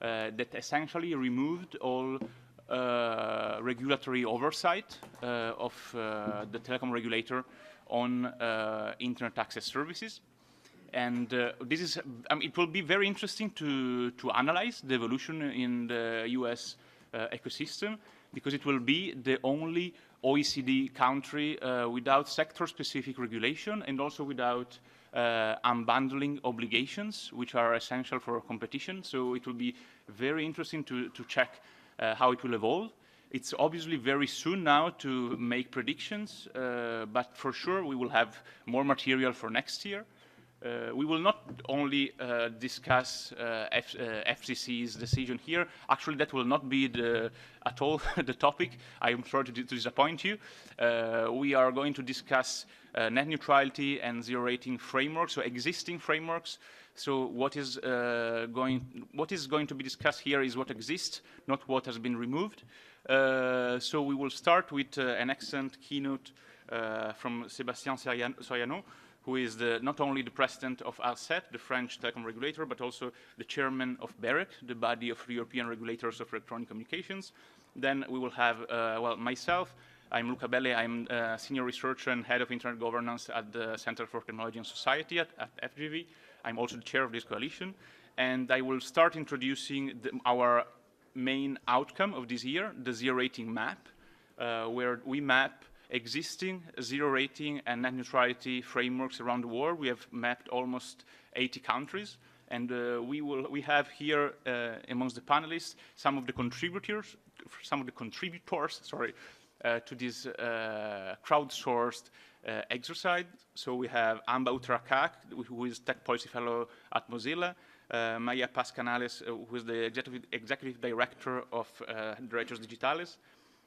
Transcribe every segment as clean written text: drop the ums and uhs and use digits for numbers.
that essentially removed all regulatory oversight of the telecom regulator on internet access services. And this is, it will be very interesting to analyze the evolution in the US ecosystem, because it will be the only OECD country without sector-specific regulation and also without unbundling obligations, which are essential for competition. So it will be very interesting to check how it will evolve. It's obviously very soon now to make predictions, but for sure we will have more material for next year. We will not only discuss FCC's decision here. Actually, that will not be at all the topic. I am sorry to disappoint you. We are going to discuss net neutrality and zero rating frameworks, so existing frameworks. So what is going to be discussed here is what exists, not what has been removed. So we will start with an excellent keynote from Sébastien Soriano, who is not only the president of ARCEP, the French telecom regulator, but also the chairman of BEREC, the body of European regulators of electronic communications. Then we will have, well, myself. I'm Luca Belli. I'm a senior researcher and head of internet governance at the Center for Technology and Society at FGV. I'm also the chair of this coalition. And I will start introducing our main outcome of this year, the zero rating map, where we map existing zero rating and net neutrality frameworks around the world. We have mapped almost 80 countries, and we have here amongst the panelists some of the contributors, to this crowdsourced exercise. So we have Amba Uttarakak, who is Tech Policy Fellow at Mozilla, Maya Pascanales, who is the executive director of Derechos Digitales,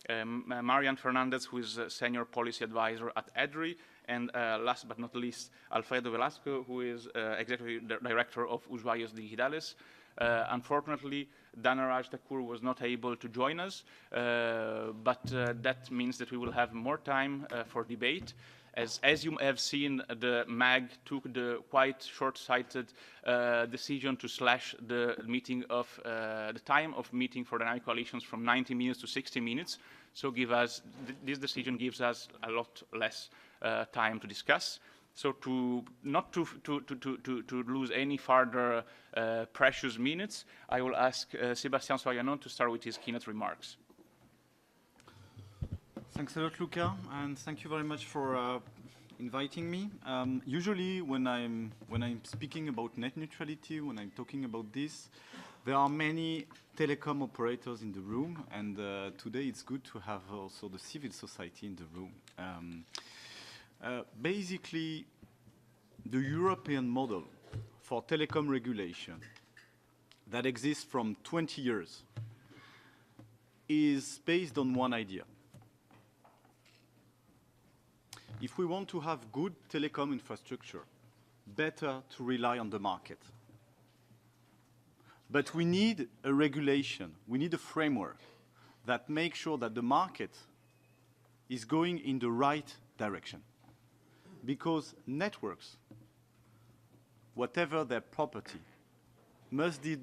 Marian Fernandez, who is a senior policy advisor at EDRI, and last but not least, Alfredo Velasco, who is executive director of Usuarios Digitales. Unfortunately, Dhanaraj Thakur was not able to join us, but that means that we will have more time for debate. As you have seen, the MAG took the quite short-sighted decision to slash the meeting of the time of meeting for dynamic coalitions from 90 minutes to 60 minutes. So this decision gives us a lot less time to discuss. So not to lose any further precious minutes, I will ask Sébastien Soriano to start with his keynote remarks. Thanks a lot, Luca, and thank you very much for inviting me. Usually, when I'm speaking about net neutrality, when I'm talking about this, there are many telecom operators in the room, and today it's good to have also the civil society in the room. Basically, the European model for telecom regulation that exists from 20 years is based on one idea. If we want to have good telecom infrastructure, better to rely on the market. But we need a regulation, we need a framework that makes sure that the market is going in the right direction. Because networks, whatever their property, must be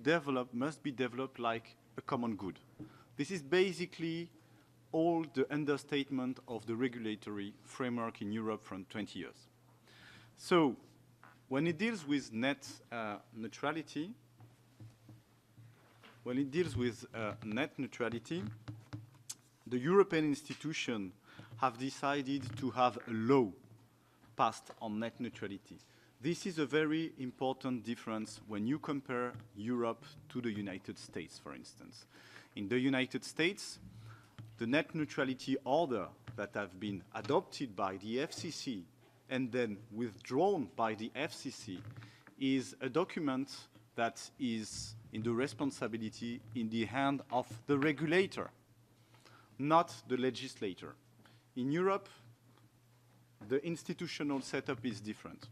developed like a common good. This is basically all the understatement of the regulatory framework in Europe from 20 years. So when it deals with net neutrality, the European institutions have decided to have a law passed on net neutrality. This is a very important difference when you compare Europe to the United States, for instance. In the United States, the net neutrality order that have been adopted by the FCC and then withdrawn by the FCC is a document that is in the responsibility in the hand of the regulator, not the legislator. In Europe, the institutional setup is different.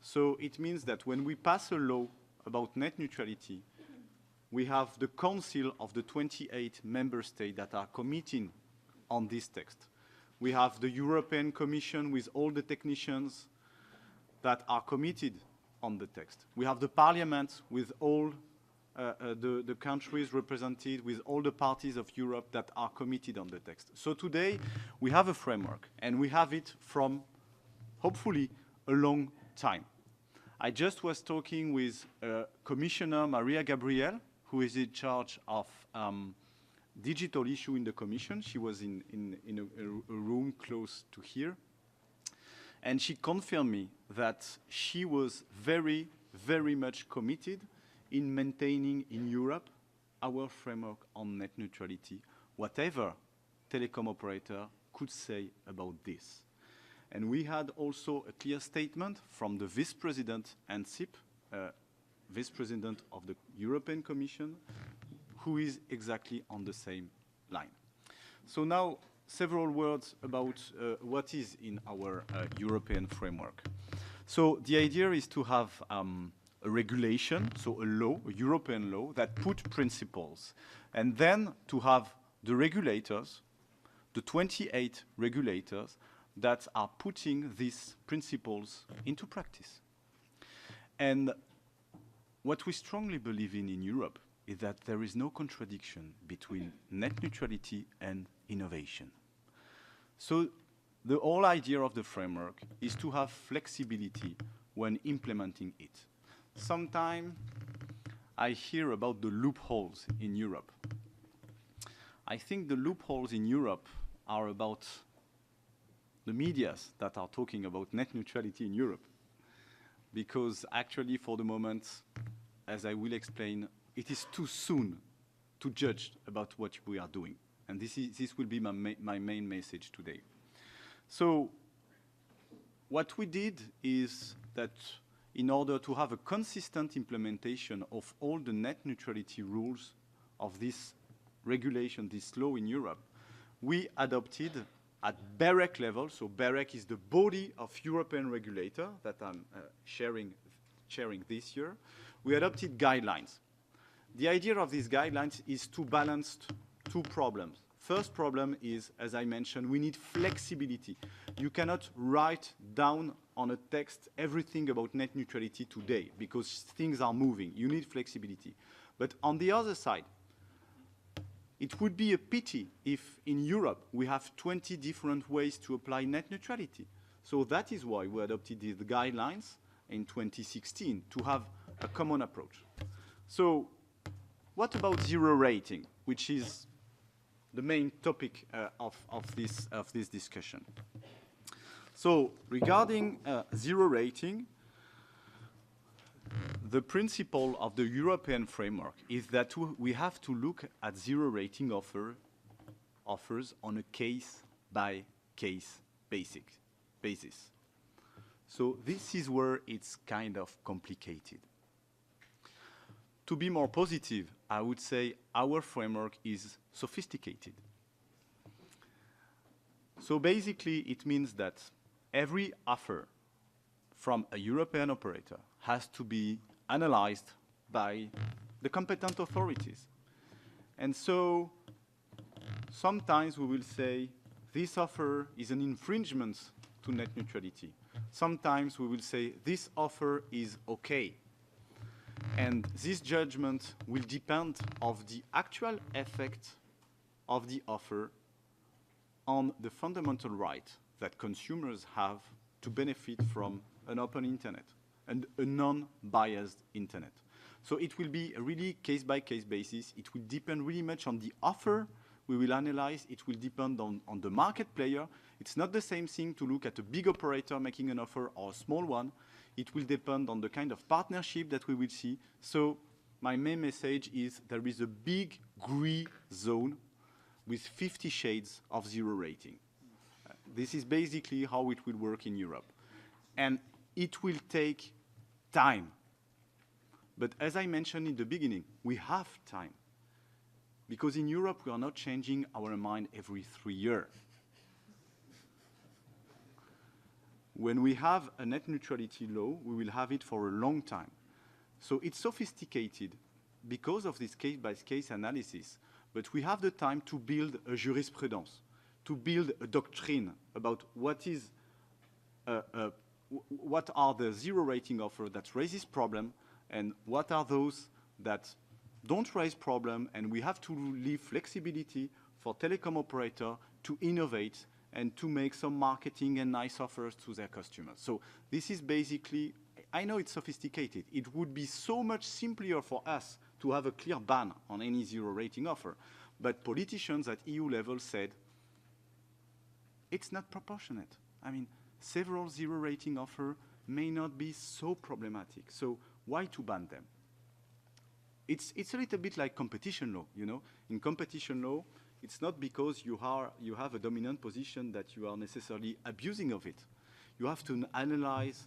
So it means that when we pass a law about net neutrality, we have the Council of the 28 member states that are committing on this text. We have the European Commission with all the technicians that are committed on the text. We have the Parliament with all the countries represented, with all the parties of Europe that are committed on the text. So today, we have a framework, and we have it from, hopefully, a long time. I just was talking with Commissioner Maria Gabriel, who is in charge of digital issue in the Commission. She was in a room close to here. And she confirmed me that she was very, very much committed in maintaining in Europe our framework on net neutrality, whatever telecom operator could say about this. And we had also a clear statement from the Vice President Ansip, Vice President of the European Commission, who is exactly on the same line. So now, several words about what is in our European framework. So the idea is to have a regulation, so a law, a European law, that put principles, and then to have the regulators, the 28 regulators, that are putting these principles into practice. And what we strongly believe in Europe is that there is no contradiction between net neutrality and innovation. So the whole idea of the framework is to have flexibility when implementing it. Sometimes I hear about the loopholes in Europe. I think the loopholes in Europe are about the medias that are talking about net neutrality in Europe. Because actually, for the moment, as I will explain, it is too soon to judge about what we are doing. And this will be my main message today. So what we did is that in order to have a consistent implementation of all the net neutrality rules of this regulation, this law in Europe, we adopted at BEREC level, so BEREC is the body of European regulator that I'm chairing this year, we adopted guidelines. The idea of these guidelines is to balance two problems. First problem is, as I mentioned, we need flexibility. You cannot write down on a text everything about net neutrality today because things are moving. You need flexibility. But on the other side, it would be a pity if in Europe we have 20 different ways to apply net neutrality. So that is why we adopted the guidelines in 2016 to have a common approach. So what about zero rating, which is the main topic of this discussion? So regarding zero rating, the principle of the European framework is that we have to look at zero rating offers on a case-by-case basis. So this is where it's kind of complicated. To be more positive, I would say our framework is sophisticated. So basically, it means that every offer from a European operator has to be analyzed by the competent authorities. And so sometimes we will say this offer is an infringement to net neutrality. Sometimes we will say this offer is okay. And this judgment will depend on the actual effect of the offer on the fundamental right that consumers have to benefit from an open internet and a non-biased internet. So it will be a really case-by-case basis. It will depend really much on the offer we will analyze. It will depend on the market player. It's not the same thing to look at a big operator making an offer or a small one. It will depend on the kind of partnership that we will see. So my main message is there is a big gray zone with 50 shades of zero rating. This is basically how it will work in Europe. And it will take time. But as I mentioned in the beginning, we have time. Because in Europe, we are not changing our mind every 3 years. When we have a net neutrality law, we will have it for a long time. So it's sophisticated because of this case-by-case analysis, but we have the time to build a jurisprudence, to build a doctrine about what are the zero rating offers that raises problem and what are those that don't raise problem, and we have to leave flexibility for telecom operator to innovate and to make some marketing and nice offers to their customers. So this is basically, I know it's sophisticated. It would be so much simpler for us to have a clear ban on any zero rating offer. But politicians at EU level said, it's not proportionate. I mean, several zero rating offers may not be so problematic. So why to ban them? It's a little bit like competition law, you know. In competition law, it's not because you have a dominant position that you are necessarily abusing of it. You have to analyze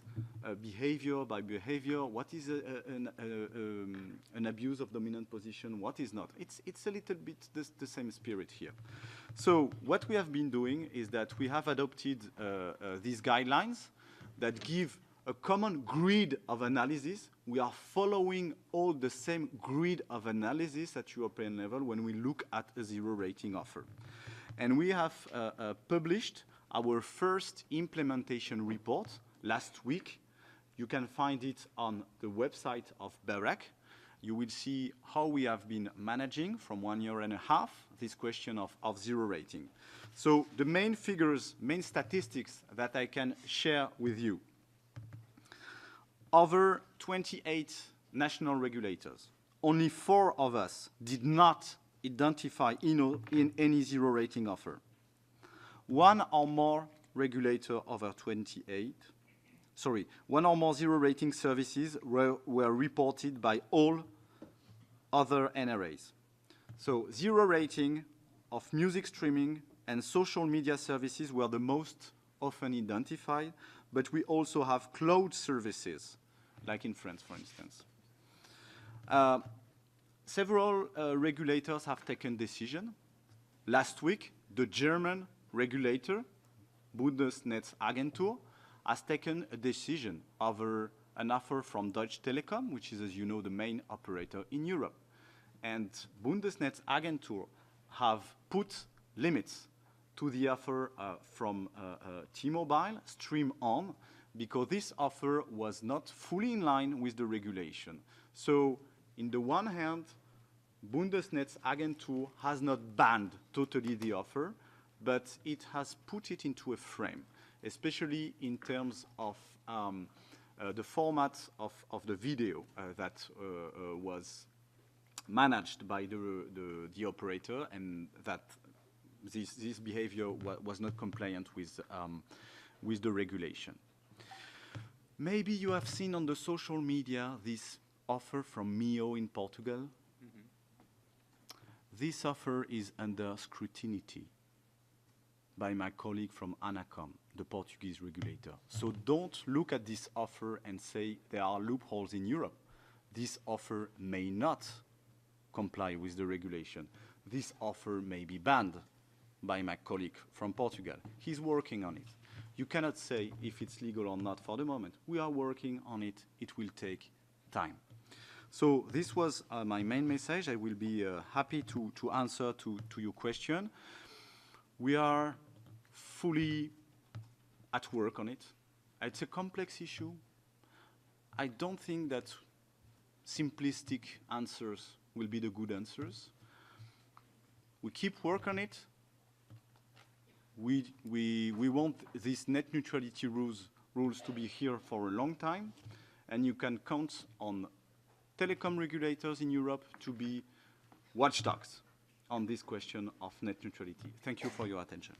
behavior by behavior. What is an abuse of dominant position? What is not? It's a little bit the same spirit here. So what we have been doing is that we have adopted these guidelines that give a common grid of analysis. We are following all the same grid of analysis at European level when we look at a zero rating offer. And we have published our first implementation report last week. You can find it on the website of BEREC. You will see how we have been managing from 1.5 years this question of zero rating. So the main figures, main statistics that I can share with you. Over 28 national regulators, only 4 of us did not identify in any zero rating offer. 1 or more regulator over 28, sorry, 1 or more zero rating services were reported by all other NRAs. So zero rating of music streaming and social media services were the most often identified, but we also have cloud services, like in France, for instance. Several regulators have taken decision. Last week, the German regulator, Bundesnetzagentur, has taken a decision over an offer from Deutsche Telekom, which is, as you know, the main operator in Europe. And Bundesnetzagentur have put limits to the offer from T-Mobile, Stream On, because this offer was not fully in line with the regulation. So, in the one hand, Bundesnetzagentur has not banned totally the offer, but it has put it into a frame, especially in terms of the format of the video that was managed by the operator, and that this behavior was not compliant with the regulation. Maybe you have seen on the social media this offer from Mio in Portugal. Mm-hmm. This offer is under scrutiny by my colleague from ANACOM, the Portuguese regulator. So don't look at this offer and say there are loopholes in Europe. This offer may not comply with the regulation. This offer may be banned by my colleague from Portugal. He's working on it. You cannot say if it's legal or not for the moment. We are working on it. It will take time. So this was my main message. I will be happy to answer to your question. We are fully at work on it. It's a complex issue. I don't think that simplistic answers will be the good answers. We keep work on it. We want these net neutrality rules to be here for a long time, and you can count on telecom regulators in Europe to be watchdogs on this question of net neutrality. Thank you for your attention.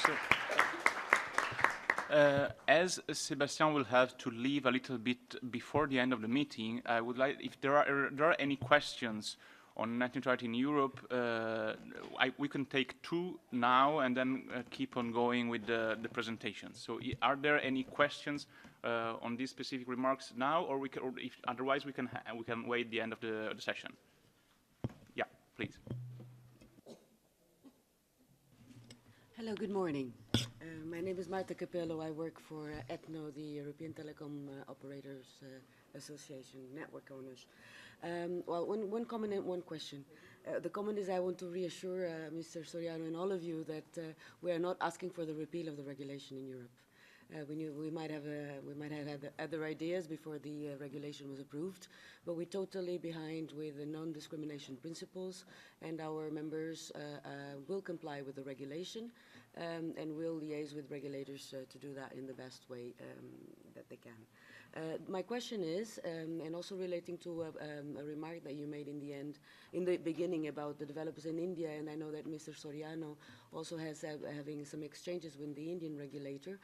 So, as Sébastien will have to leave a little bit before the end of the meeting, I would like, if there are any questions on net neutrality in Europe, we can take 2 now and then keep on going with the presentations. So are there any questions on these specific remarks now, or if otherwise we can wait the end of the session? Yeah, please. Hello, good morning. My name is Marta Capello. I work for ETNO, the European Telecom Operators Association, network owners. Well, one comment and one question. The comment is I want to reassure Mr. Soriano and all of you that we are not asking for the repeal of the regulation in Europe. We might have had other ideas before the regulation was approved, but we're totally behind with the non-discrimination principles, and our members will comply with the regulation and will liaise with regulators to do that in the best way that they can. My question is, and also relating to a remark that you made in the beginning about the developers in India, and I know that Mr. Soriano also has having some exchanges with the Indian regulator.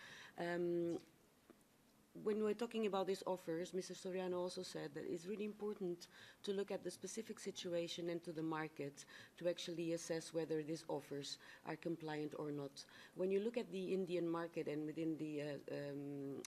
When we're talking about these offers, Mr. Soriano also said that it's really important to look at the specific situation and to the market to actually assess whether these offers are compliant or not. When you look at the Indian market and within the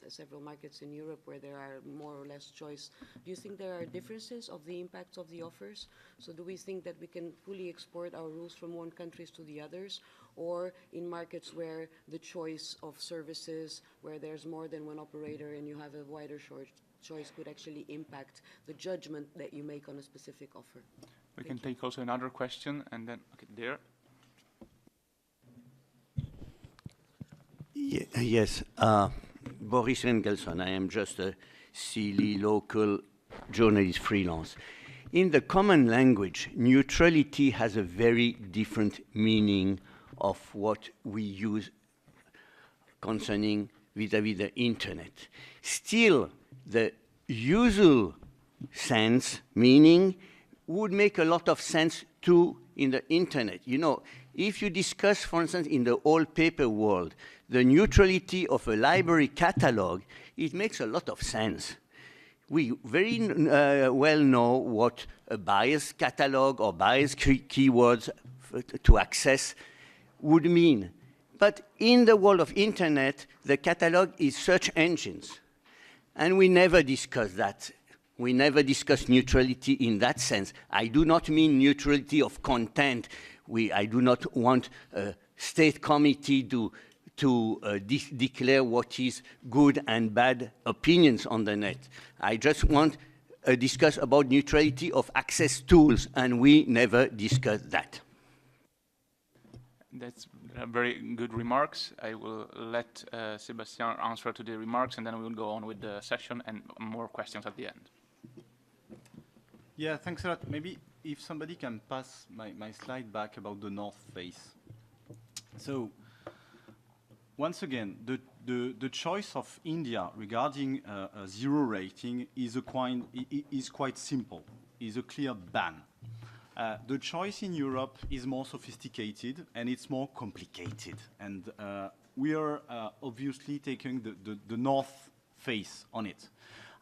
several markets in Europe where there are more or less choice, do you think there are differences of the impacts of the offers? So do we think that we can fully export our rules from one country to the others? Or in markets where the choice of services, where there's more than one operator and you have a wider choice, could actually impact the judgment that you make on a specific offer? We can take also another question, and then, okay, there. Yes, Boris Engelson. I am just a silly local journalist freelance. In the common language, neutrality has a very different meaning of what we use concerning vis-à-vis the internet. Still, the usual sense, meaning, would make a lot of sense too in the internet. You know, if you discuss, for instance, in the old paper world, the neutrality of a library catalog, it makes a lot of sense. We very well know what a biased catalog or biased keywords to access would mean. But in the world of internet, the catalog is search engines. And we never discuss that. We never discuss neutrality in that sense. I do not mean neutrality of content. I do not want a state committee to declare what is good and bad opinions on the net. I just want to discuss about neutrality of access tools, and we never discuss that. That's very good remarks. I will let Sébastien answer to the remarks, and then we will go on with the session and more questions at the end. Yeah, thanks a lot. Maybe if somebody can pass my slide back about the North Face. So, once again, the choice of India regarding a zero rating is quite simple. It's a clear ban. The choice in Europe is more sophisticated and it's more complicated. And we are obviously taking the North Face on it.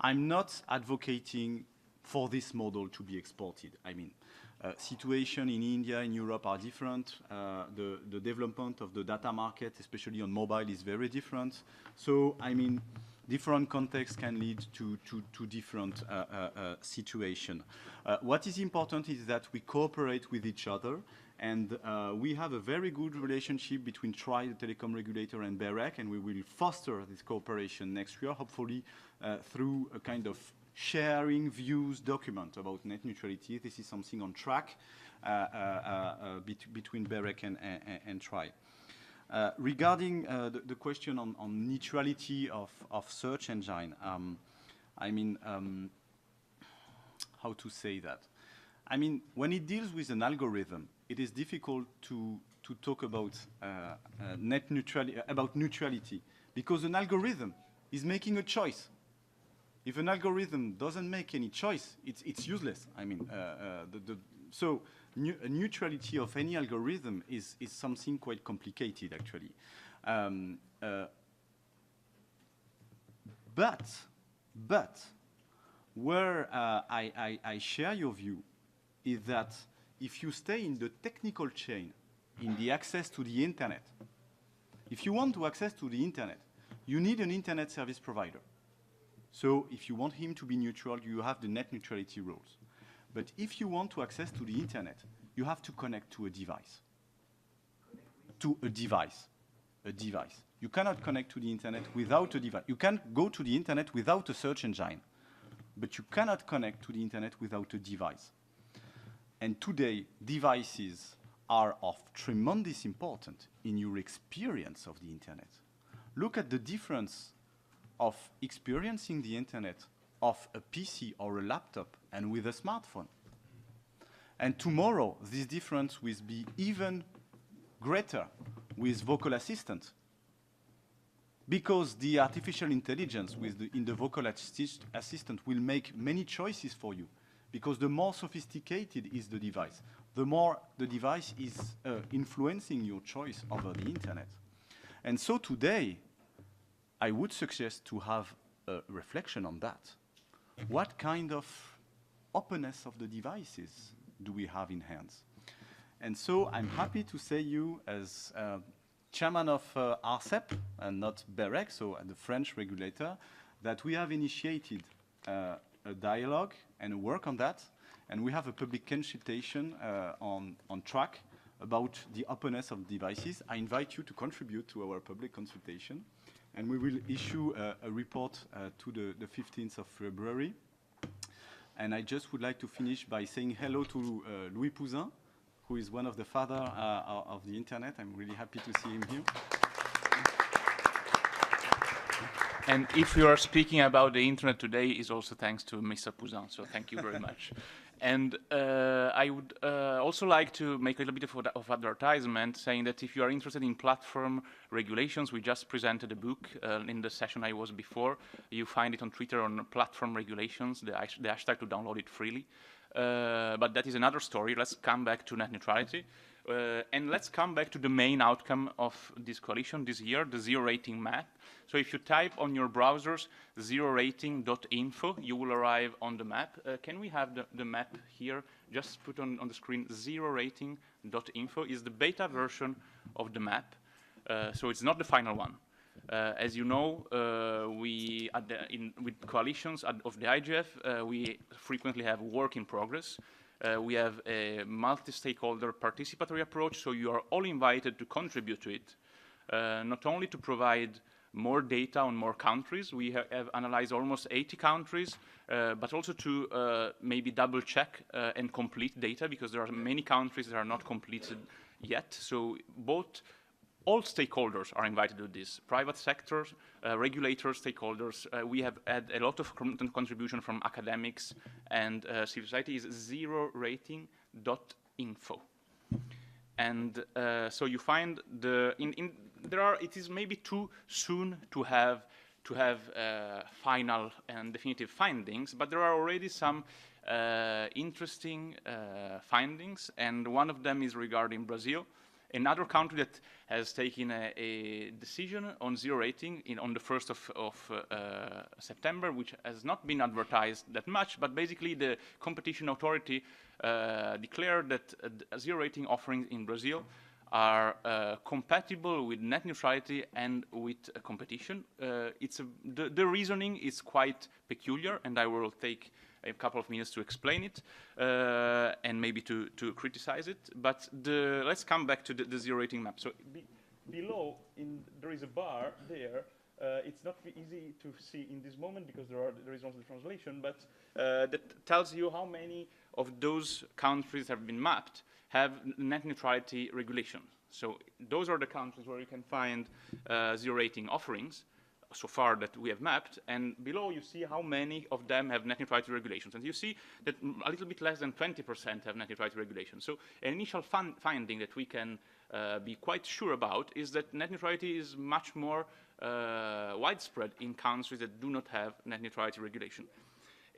I'm not advocating for this model to be exported. I mean, situation in India and Europe are different. The development of the data market, especially on mobile, is very different. So, I mean, different contexts can lead to different situations. What is important is that we cooperate with each other, and we have a very good relationship between TRAI, the telecom regulator, and BEREC, and we will foster this cooperation next year, hopefully through a kind of sharing views document about net neutrality. This is something on track between BEREC and TRAI. Regarding the question on neutrality of search engine, I mean, how to say that? I mean, when it deals with an algorithm, it is difficult to talk about neutrality, because an algorithm is making a choice. If an algorithm doesn't make any choice, it's useless. I mean, so neutrality of any algorithm is something quite complicated, actually. But where I share your view is that if you stay in the technical chain, in the access to the internet, if you want to access to the internet, you need an internet service provider. So if you want him to be neutral, you have the net neutrality rules. But if you want to access to the internet, you have to connect to a device. To a device. A device. You cannot connect to the internet without a device. You can go to the internet without a search engine, but you cannot connect to the internet without a device. And today, devices are of tremendous importance in your experience of the internet. Look at the difference of experiencing the internet of a PC or a laptop and with a smartphone. And tomorrow, this difference will be even greater with vocal assistant. Because the artificial intelligence in the vocal assistant will make many choices for you. Because the more sophisticated is the device, the more the device is influencing your choice over the internet. And so today, I would suggest to have a reflection on that. What kind of openness of the devices do we have in hands? And so I'm happy to say you, as chairman of ARCEP, and not BEREC, so the French regulator, that we have initiated a dialogue and work on that, and we have a public consultation on track about the openness of devices. I invite you to contribute to our public consultation, and we will issue a report to the 15th of February. And I just would like to finish by saying hello to Louis Pouzin, who is one of the fathers of the internet. I'm really happy to see him here. And if you are speaking about the internet today, is also thanks to Mr. Pouzin, so thank you very much. And I would also like to make a little bit of advertisement, saying that if you are interested in platform regulations, we just presented a book in the session I was before. You find it on Twitter on platform regulations, the hashtag to download it freely. But that is another story. Let's come back to net neutrality. And let's come back to the main outcome of this coalition this year, the zero rating map. So if you type on your browsers zerorating.info, you will arrive on the map. Can we have the map here? Just put on the screen zerorating.info is the beta version of the map. So it's not the final one. As you know, with coalitions of the IGF, we frequently have work in progress. We have a multi-stakeholder participatory approach, so you are all invited to contribute to it, not only to provide more data on more countries. We have analyzed almost 80 countries, but also to maybe double check and complete data, because there are many countries that are not completed yet. So all stakeholders are invited to this, private sectors, regulators, stakeholders. We have had a lot of contribution from academics and civil society. Is zerorating.info. And so you find it is maybe too soon to have final and definitive findings, but there are already some interesting findings, and one of them is regarding Brazil. Another country that has taken a decision on zero rating on the 1st of September, which has not been advertised that much, but basically the competition authority declared that zero rating offerings in Brazil are compatible with net neutrality and with competition. The reasoning is quite peculiar, and I will take a couple of minutes to explain it and maybe to criticize it. But let's come back to the zero rating map. So below, there is a bar there. It's not easy to see in this moment because there is also the translation, but that tells you how many of those countries have been mapped have net neutrality regulation. So those are the countries where you can find zero rating offerings so far that we have mapped, and below you see how many of them have net neutrality regulations. And you see that a little bit less than 20% have net neutrality regulations. So an initial finding that we can be quite sure about is that net neutrality is much more widespread in countries that do not have net neutrality regulation.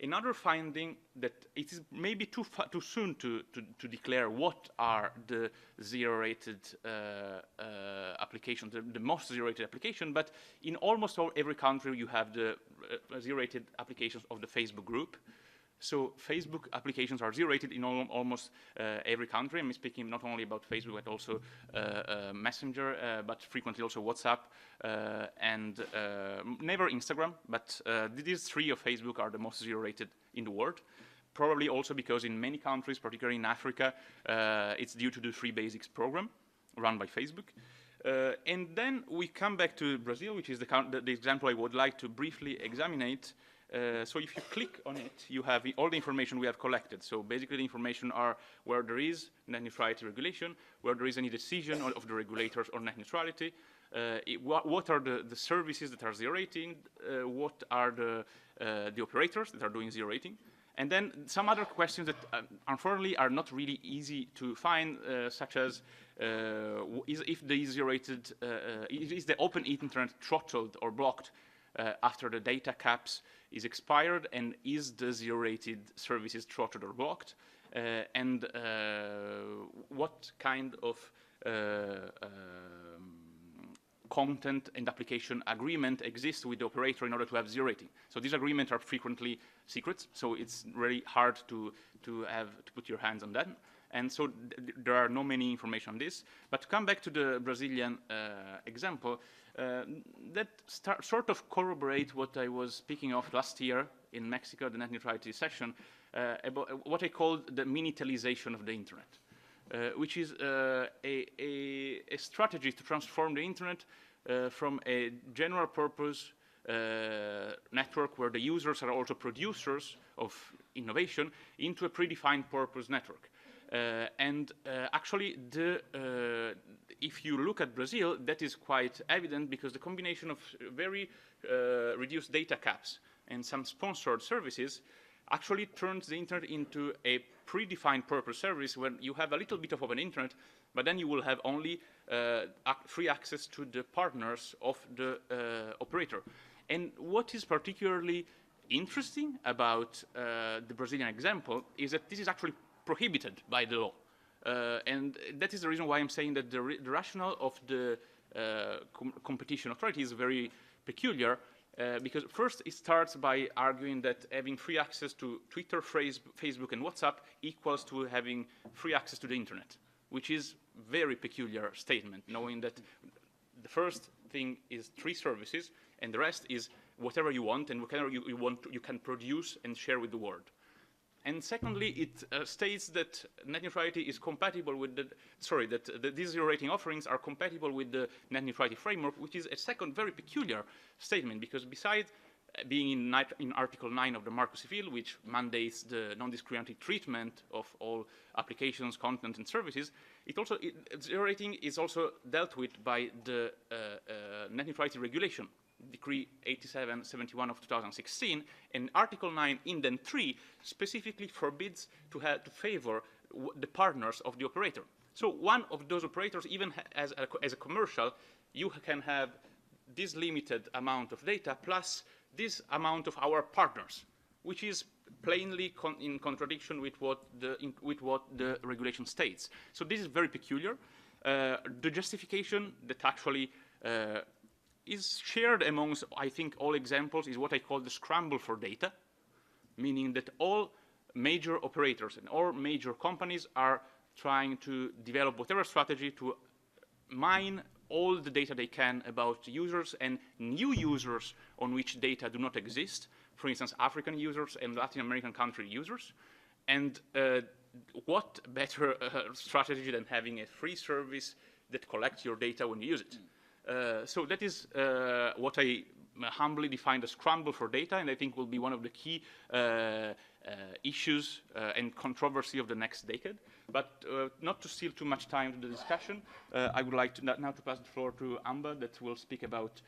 Another finding that it is maybe too soon to declare what are the zero-rated applications, the most zero-rated application, but in almost every country you have the zero-rated applications of the Facebook group. So Facebook applications are zero-rated in almost every country. I'm speaking not only about Facebook, but also Messenger, but frequently also WhatsApp, and never Instagram. But these three of Facebook are the most zero-rated in the world. Probably also because in many countries, particularly in Africa, it's due to the Free Basics program run by Facebook. And then we come back to Brazil, which is the example I would like to briefly examine. So if you click on it, you have all the information we have collected. So basically the information are where there is net neutrality regulation, where there is any decision of the regulators on net neutrality, what are the services that are zero rating, what are the operators that are doing zero rating, and then some other questions that unfortunately are not really easy to find, such as if the zero rated, is the open internet throttled or blocked after the data caps is expired, and is the zero rated services throttled or blocked, and what kind of content and application agreement exists with the operator in order to have zero rating. So these agreements are frequently secrets, so it's really hard to put your hands on that. And so there are no many information on this. But to come back to the Brazilian example, that sort of corroborate what I was speaking of last year in Mexico, the net neutrality session, about what I called the Miniaturization of the internet. Which is a strategy to transform the internet from a general purpose network where the users are also producers of innovation into a predefined purpose network. Actually, if you look at Brazil, that is quite evident because the combination of very reduced data caps and some sponsored services actually turns the internet into a predefined purpose service when you have a little bit of open internet, but then you will have only free access to the partners of the operator. And what is particularly interesting about the Brazilian example is that this is actually prohibited by the law. And that is the reason why I'm saying that the rationale of the competition authority is very peculiar. Because first it starts by arguing that having free access to Twitter, Facebook, and WhatsApp equals to having free access to the internet, which is a very peculiar statement, knowing that the first thing is 3 services, and the rest is whatever you want, and whatever you want, you can produce and share with the world. And secondly, it states that net neutrality is compatible with these zero rating offerings are compatible with the net neutrality framework, which is a second very peculiar statement, because besides being in Article 9 of the Marco Civil, which mandates the non-discriminatory treatment of all applications, content, and services, zero rating is also dealt with by the net neutrality regulation, Decree 8771 of 2016, and Article 9 Indent 3 specifically forbids to favor the partners of the operator. So one of those operators, even as a commercial, you can have this limited amount of data plus this amount of our partners, which is plainly in contradiction with what the regulation states. So this is very peculiar. The justification that actually is shared amongst, I think, all examples is what I call the scramble for data, meaning that all major operators and all major companies are trying to develop whatever strategy to mine all the data they can about users and new users on which data do not exist, for instance, African users and Latin American country users. And what better strategy than having a free service that collects your data when you use it? So that is what I humbly define as scramble for data, and I think will be one of the key issues and controversy of the next decade. But not to steal too much time to the discussion, I would like to now to pass the floor to Amba that will speak about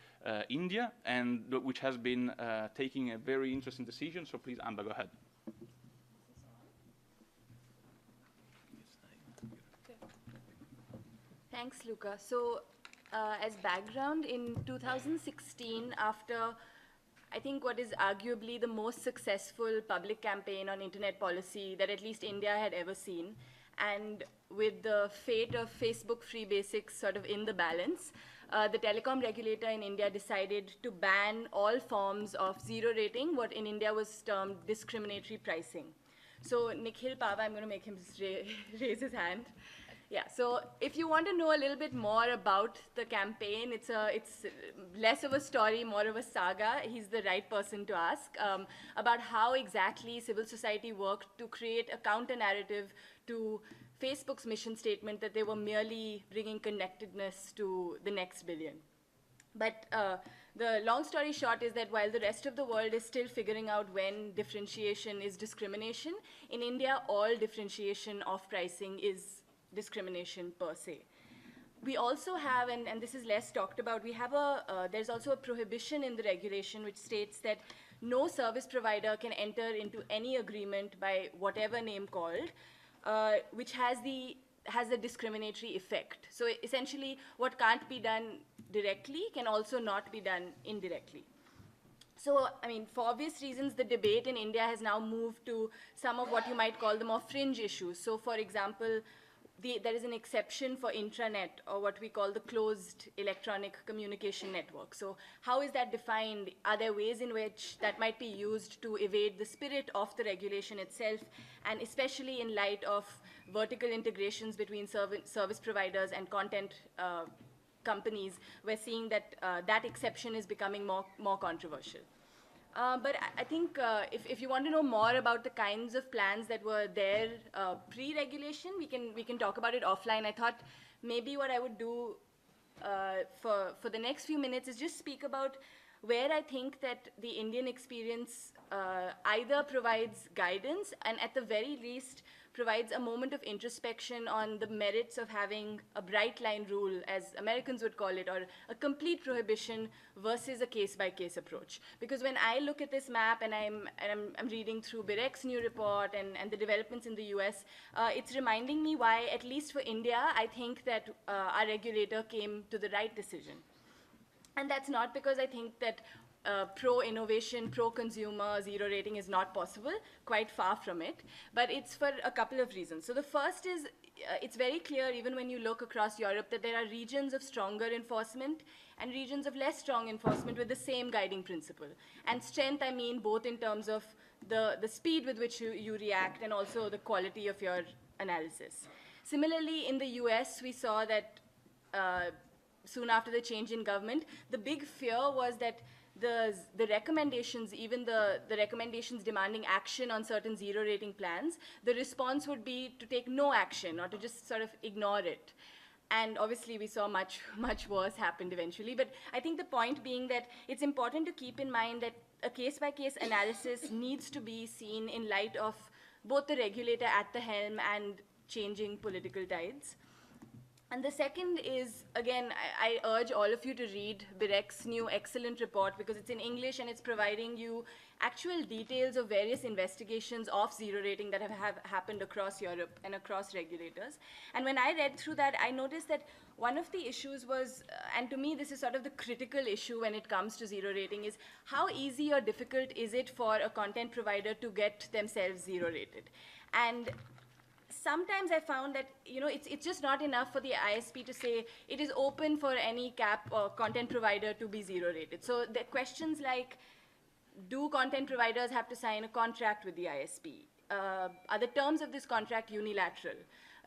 India, and which has been taking a very interesting decision. So please, Amba, go ahead. Thanks, Luca. So as background, in 2016, after I think what is arguably the most successful public campaign on internet policy that at least India had ever seen, and with the fate of Facebook Free Basics sort of in the balance, the telecom regulator in India decided to ban all forms of zero rating, what in India was termed discriminatory pricing. So Nikhil Pava, I'm going to make him raise his hand. Yeah, so if you want to know a little bit more about the campaign, it's less of a story, more of a saga. He's the right person to ask about how exactly civil society worked to create a counter-narrative to Facebook's mission statement that they were merely bringing connectedness to the next billion. But the long story short is that while the rest of the world is still figuring out when differentiation is discrimination, in India, all differentiation of pricing is discrimination per se. we also have, and this is less talked about, we have there's also a prohibition in the regulation which states that no service provider can enter into any agreement by whatever name called, which has a discriminatory effect. So essentially, what can't be done directly can also not be done indirectly. So, I mean, for obvious reasons, the debate in India has now moved to some of what you might call the more fringe issues. So, for example, there is an exception for intranet, or what we call the closed electronic communication network. So how is that defined? Are there ways in which that might be used to evade the spirit of the regulation itself? And especially in light of vertical integrations between service providers and content companies, we're seeing that that exception is becoming more controversial. But I think if you want to know more about the kinds of plans that were there pre-regulation, we can talk about it offline. I thought maybe what I would do for the next few minutes is just speak about where I think that the Indian experience either provides guidance and at the very least provides a moment of introspection on the merits of having a bright line rule, as Americans would call it, or a complete prohibition versus a case-by-case approach. Because when I look at this map and I'm reading through BIREC's new report and the developments in the US, it's reminding me why, at least for India, I think that our regulator came to the right decision. And that's not because I think that pro-innovation, pro-consumer zero rating is not possible, quite far from it, but it's for a couple of reasons. So the first is, it's very clear even when you look across Europe that there are regions of stronger enforcement and regions of less strong enforcement with the same guiding principle. And strength, I mean both in terms of the speed with which you react and also the quality of your analysis. Similarly, in the US, we saw that soon after the change in government, the big fear was that the recommendations, even the recommendations demanding action on certain zero rating plans, the response would be to take no action or to just sort of ignore it. And obviously we saw much worse happened eventually. But I think the point being that it's important to keep in mind that a case-by-case analysis needs to be seen in light of both the regulator at the helm and changing political tides. And the second is, again, I urge all of you to read BIREC's new excellent report because it's in English and it's providing you actual details of various investigations of zero rating that have happened across Europe and across regulators. And when I read through that, I noticed that one of the issues was, and to me this is sort of the critical issue when it comes to zero rating, is how easy or difficult is it for a content provider to get themselves zero rated? And sometimes I found that it's just not enough for the ISP to say it is open for any CAP or content provider to be zero rated. So the questions like, do content providers have to sign a contract with the ISP? Are the terms of this contract unilateral?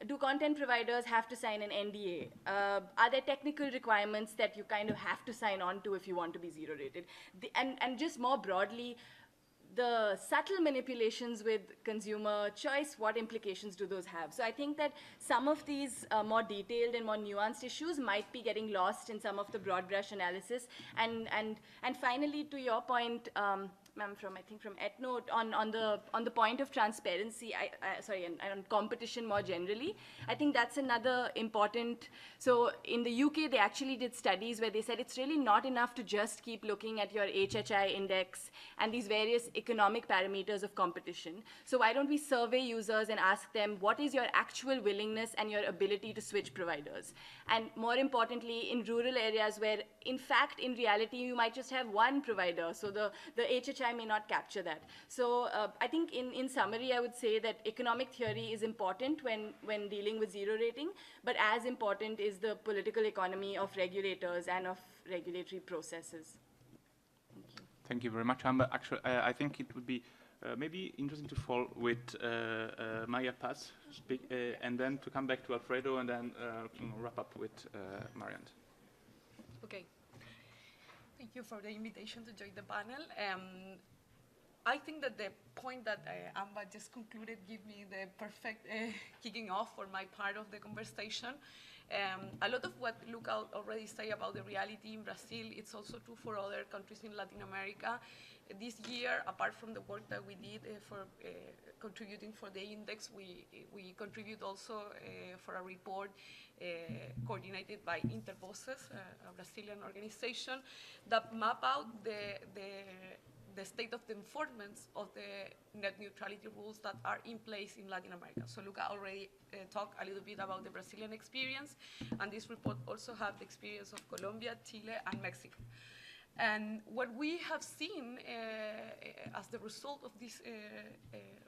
Do content providers have to sign an NDA? Are there technical requirements that you kind of have to sign on to if you want to be zero rated? And just more broadly, the subtle manipulations with consumer choice, what implications do those have? So I think that some of these more detailed and more nuanced issues might be getting lost in some of the broad brush analysis. And finally, to your point, ma'am, I think from Ethno, on the point of transparency, and on competition more generally, I think that's another important. So in the UK, they actually did studies where they said it's really not enough to just keep looking at your HHI index and these various economic parameters of competition. So why don't we survey users and ask them, what is your actual willingness and your ability to switch providers? And more importantly, in rural areas where, in fact, in reality, you might just have one provider. So the HHI may not capture that. So I think in summary, I would say that economic theory is important when dealing with zero rating, but as important is the political economy of regulators and of regulatory processes. Thank you. Thank you very much, Amber. Actually, I think it would be maybe interesting to follow with Maya Paz, and then to come back to Alfredo, and then wrap up with Marianne. Okay. Thank you for the invitation to join the panel. I think that the point that Amba just concluded give me the perfect kicking off for my part of the conversation. A lot of what Luca already said about the reality in Brazil, it's also true for other countries in Latin America. This year, apart from the work that we did for contributing for the index, we contribute also for a report coordinated by Intervoces, a Brazilian organization, that map out the state of the enforcement of the net neutrality rules that are in place in Latin America. So Luca already talked a little bit about the Brazilian experience, and this report also has the experience of Colombia, Chile, and Mexico. And what we have seen as the result of this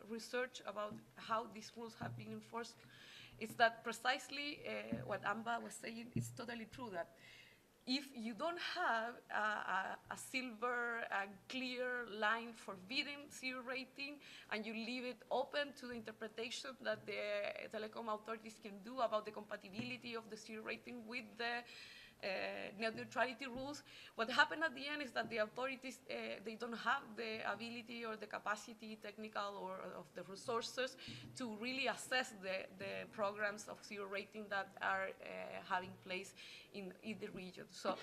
research about how these rules have been enforced is that precisely what Amba was saying is totally true, that if you don't have a silver, clear line forbidding zero rating, and you leave it open to the interpretation that the telecom authorities can do about the compatibility of the zero rating with the net neutrality rules, what happened at the end is that the authorities, they don't have the ability or the capacity, technical or of the resources, to really assess the programs of zero rating that are having place in the region. So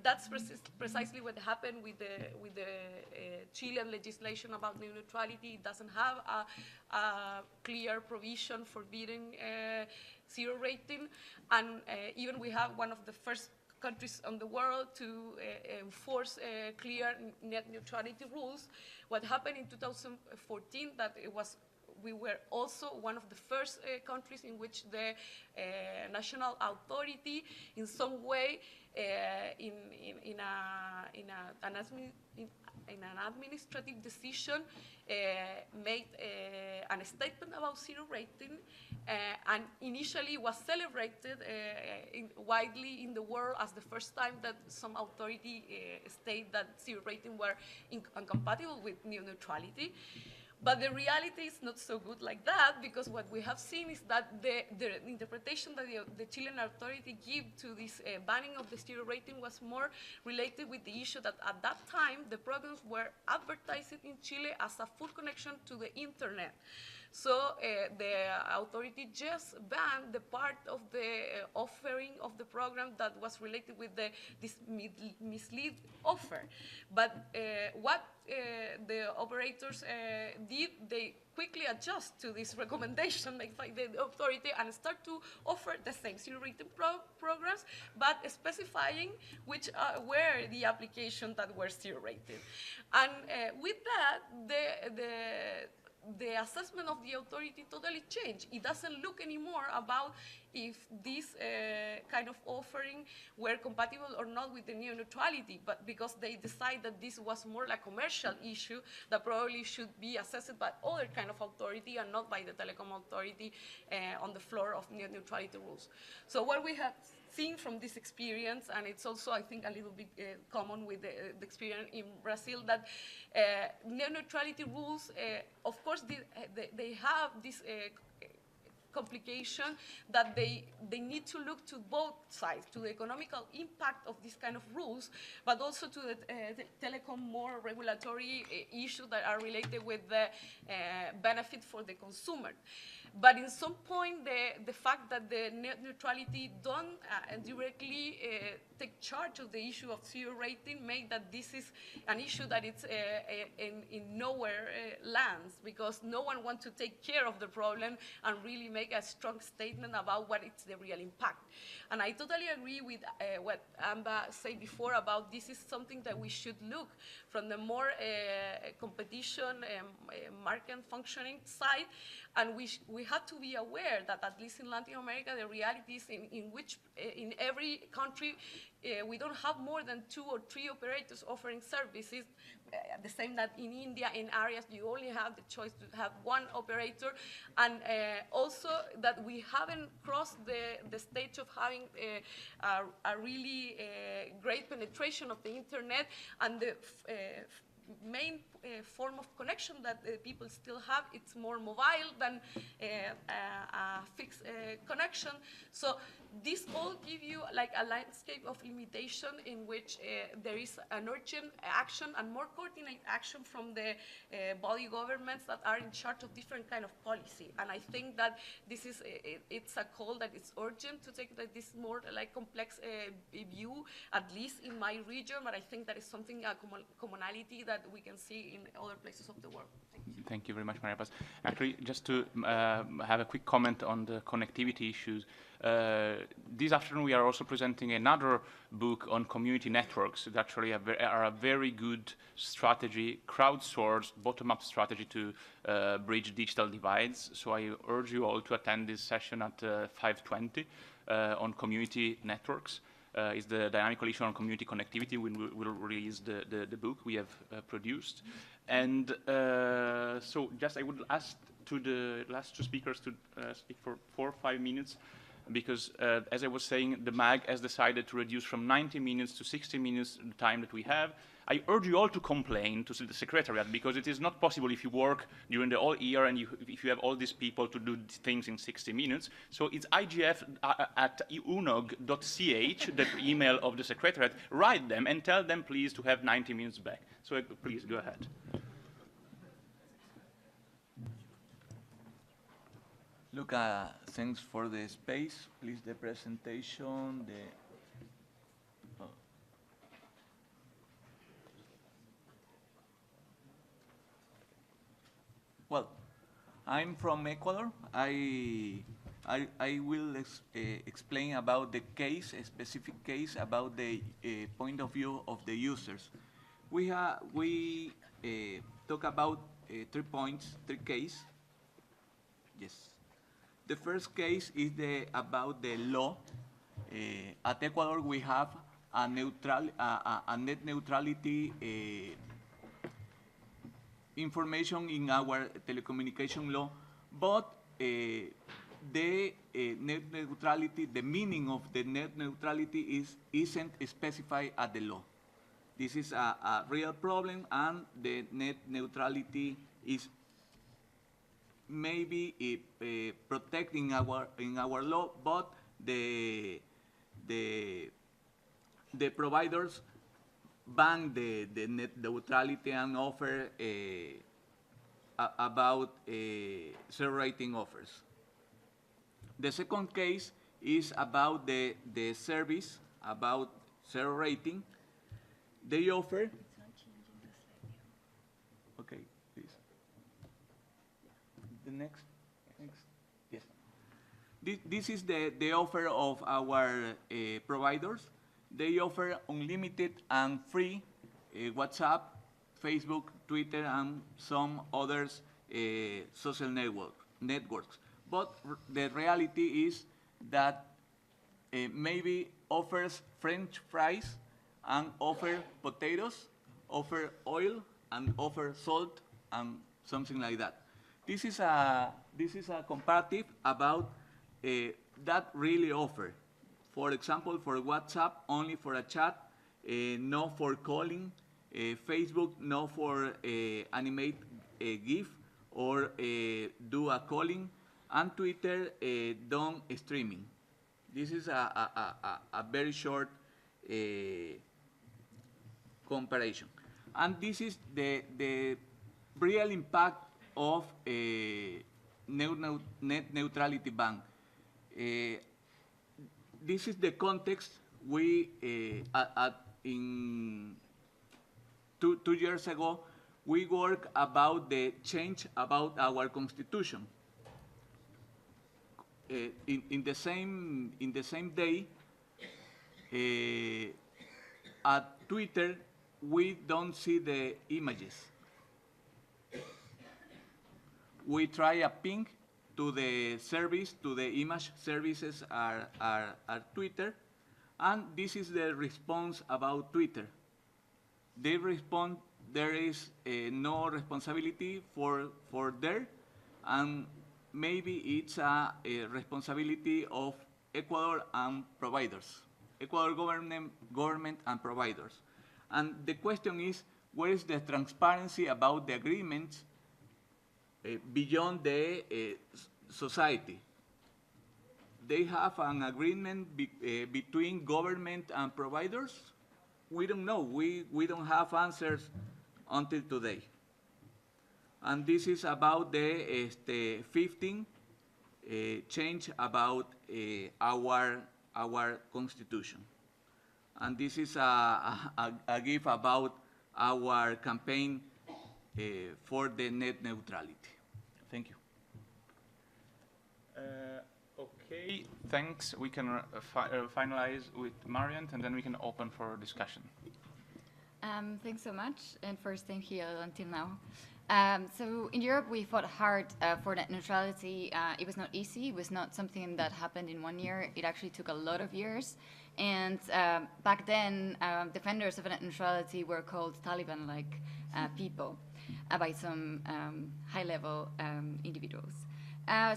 that's precisely what happened with the Chilean legislation about net neutrality. It doesn't have a clear provision forbidding zero rating, and even we have one of the first countries in the world to enforce clear net neutrality rules. What happened in 2014, that we were also one of the first countries in which the national authority, in some way, in an administrative decision, made a statement about zero rating, and initially was celebrated widely in the world as the first time that some authority stated that zero rating were incompatible with net neutrality. But the reality is not so good like that, because what we have seen is that the interpretation that the Chilean authority gave to this banning of the zero rating was more related with the issue that at that time the programs were advertised in Chile as a full connection to the internet. So the authority just banned the part of the offering of the program that was related with this mislead offer. But what the operators did, they quickly adjust to this recommendation made by the authority and start to offer the same zero rating programs, but specifying which were the applications that were zero rated. And with that, the assessment of the authority totally changed. It doesn't look anymore about if this kind of offering were compatible or not with the net neutrality, but because they decide that this was more like a commercial issue that probably should be assessed by other kind of authority and not by the telecom authority on the floor of net neutrality rules. So what we have seen from this experience, and it's also, I think, a little bit common with the experience in Brazil, that net neutrality rules, of course, they have this complication that they need to look to both sides, to the economical impact of this kind of rules, but also to the telecom more regulatory issues that are related with the benefit for the consumer. But in some point, the fact that the net neutrality don't directly take charge of the issue of zero rating made that this is an issue that it's in nowhere lands, because no one wants to take care of the problem and really make a strong statement about what is the real impact. And I totally agree with what Amba said before about this is something that we should look from the more competition market functioning side, and we have to be aware that at least in Latin America, the reality is in every country we don't have more than 2 or 3 operators offering services. The same that in India, in areas you only have the choice to have one operator, and also that we haven't crossed the stage of having a really great penetration of the internet, and the main form of connection that people still have. It's more mobile than a fixed connection. So this all give you like a landscape of limitation in which there is an urgent action and more coordinated action from the body governments that are in charge of different kind of policy. And I think that this is, it's a call that is urgent to take this more like complex view, at least in my region, but I think that is something, a commonality that we can see in other places of the world. Thank you. Thank you very much, Maria Paz. Actually, just to have a quick comment on the connectivity issues. This afternoon we are also presenting another book on community networks that actually are a very good strategy, crowdsourced, bottom-up strategy to bridge digital divides. So I urge you all to attend this session at 5:20 on community networks. Is the dynamic coalition on community connectivity. We'll release the book we have produced. And so just I would ask to the last two speakers to speak for 4 or 5 minutes, because as I was saying, the MAG has decided to reduce from 90 minutes to 60 minutes the time that we have. I urge you all to complain to the Secretariat, because it is not possible if you work during the whole year and if you have all these people to do things in 60 minutes. So it's igf at unog.ch, the email of the Secretariat. Write them and tell them, please, to have 90 minutes back. So please, go ahead. Look, thanks for the space. Please, the presentation, Well, I'm from Ecuador. I will explain about the case, a specific case, about the point of view of the users. We talk about 3 points, 3 cases. Yes. The first case is about the law. At Ecuador, we have a net neutrality information in our telecommunication law, but the net neutrality, the meaning of the net neutrality isn't specified at the law. This is a real problem, and the net neutrality is maybe protecting in our law, but the providers ban the net neutrality and offer about zero rating offers. The second case is about the service, about zero rating. They offer. Okay, please. The next. Yes. This is the offer of our providers. They offer unlimited and free WhatsApp, Facebook, Twitter, and some others social networks. But the reality is that maybe offers French fries and offer potatoes, offer oil, and offer salt, and something like that. This is a comparative about that really offer. For example, for WhatsApp, only for a chat, no for calling. Facebook, no for animate a GIF or do a calling. And Twitter, don't streaming. This is a very short comparison. And this is the real impact of net neutrality ban. This is the context we, in 2 years ago, we worked about the change about our constitution. In the same day, at Twitter, we don't see the images. We try a ping to the service, to the image services are Twitter, and this is the response about Twitter. They respond, there is no responsibility for there, and maybe it's a responsibility of Ecuador and providers, Ecuador government and providers. And the question is, Where is the transparency about the agreements beyond the society? They have an agreement between government and providers? We don't know. We don't have answers until today. And this is about the 15 change about our constitution. And this is a gift about our campaign for the net neutrality. Thank you. Okay, thanks. We can finalize with Mariant, and then we can open for discussion. Thanks so much, and first thank you until now. So in Europe, we fought hard for net neutrality. It was not easy. It was not something that happened in 1 year. It actually took a lot of years. And back then, defenders of net neutrality were called Taliban-like people by some high-level individuals.